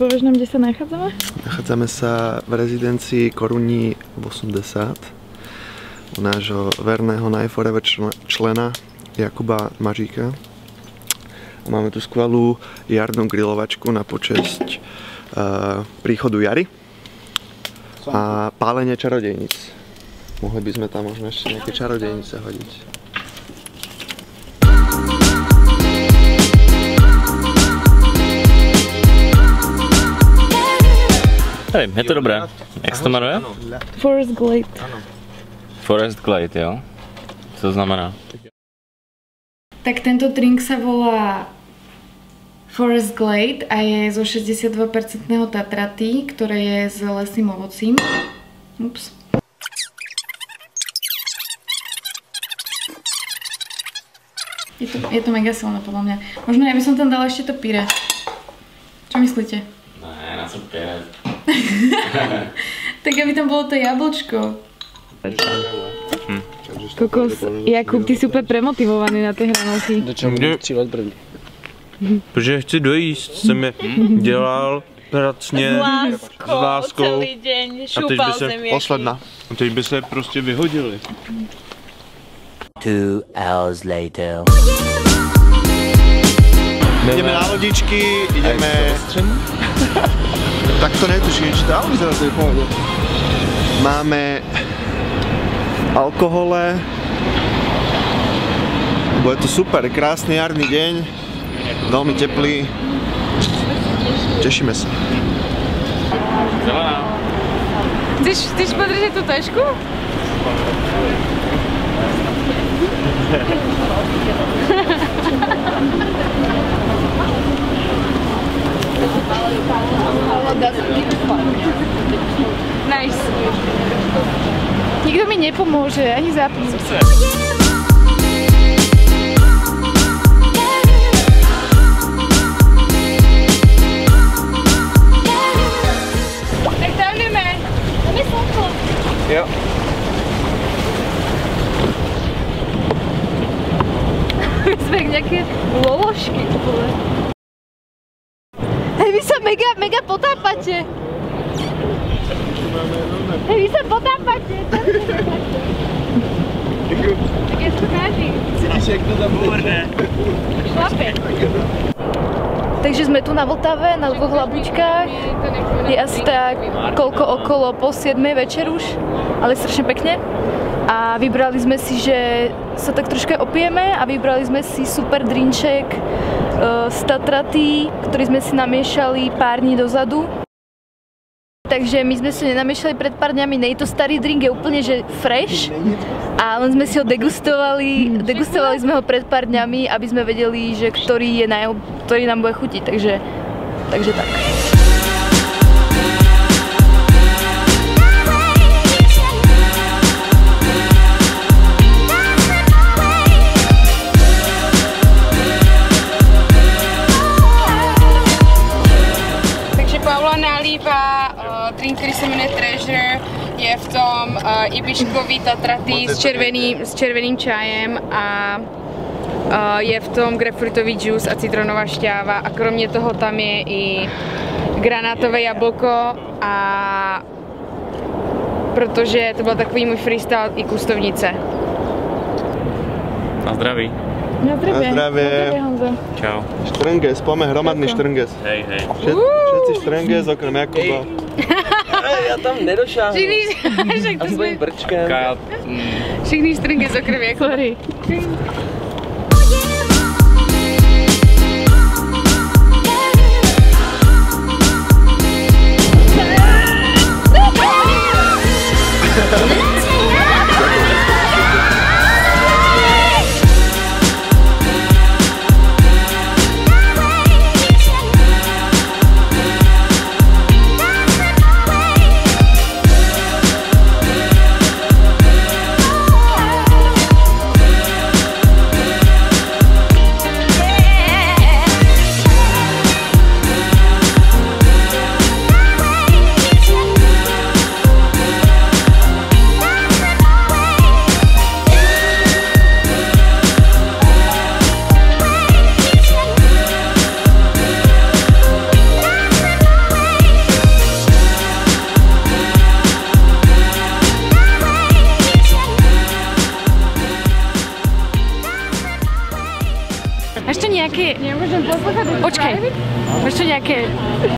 povieš nám, kde sa nachádzame? Nachádzame sa v rezidencii Korunní 80 u nášho verného najforever člena Jakuba Mažíka. Máme tu skvelú jarnú grilovačku na počesť príchodu jary a pálenie čarodejníc. Mohli by sme tam možno ešte nejaké čarodejnice hodiť. Hej, je to dobré. Jak se to jmenuje? Forest Glade. Forest Glade, jo? Co to znamená? Tak tento drink sa volá Forest Glade a je zo 62% tatraty, ktoré je s lesným ovocím. Ups. Je to mega silné podľa mňa. Možno ja by som tam dala ešte to pyré. Čo myslíte? Ne, na co pyré? Tak aby tam bolo to jablčko. Kokos, Jakub, ty si úplně premotivovaný na ty hranolky. Do čeho budu střílet první? Protože chci dojíst, jsem je dělal pracně, s láskou celý deň, šúpal zemiaky. Posledná. A teď by se prostě vyhodili. 2 hours later. Ideme na lodičky, ideme... Tak to netuším, či to vyzerá to je pohode. Máme alkohole. Bude to super, krásny jarný deň. Veľmi teplý. Tešíme sa. Chceš podržet tu tašku? Nice. Nikdo mi nepomôže, ani zapnúť. Tak tam jdeme. Tam je slnko. Jo. My sme jak nejaké loložky. Hej, vy sa mega potápate. Hej, vy sa potápate. Tak je to každý. Vidíš, jak to tam bude. Šlape. Takže sme tu na Vltave, na dvoch labučkách. Je asi tak koľko okolo pol 7 večer už, ale strašne pekne. A vybrali sme si, že sa tak troška opijeme a vybrali sme si super drinček z tatraty, ktorý sme si namiešali pár dní dozadu. Takže my sme si nenamiešali pred pár dňami, nej to starý drink, je úplne že fresh a len sme si ho degustovali sme ho pred pár dňami, aby sme vedeli, že ktorý nám bude chutiť, takže tak. Drink, který se jmenuje Treasure, je v tom ibiškový tatraty s červeným čajem a je v tom grapefruitový džus a citronová šťáva a kromě toho tam je i granátové jablko a protože to byl takový můj freestyle i kustovnice. Na zdraví. Na zdravie. Na zdravie. Honzo. Čau. Štrnges, poďme hromadný štrnges. Hej. Všetci štrnges okrem Jakuba. Já tam nedošáhnu. Aspoň brčkem. Všichni štrnges okrem Jakuba. Ešte nejaké... Nemôžem poslúchať. Počkaj. Ešte nejaké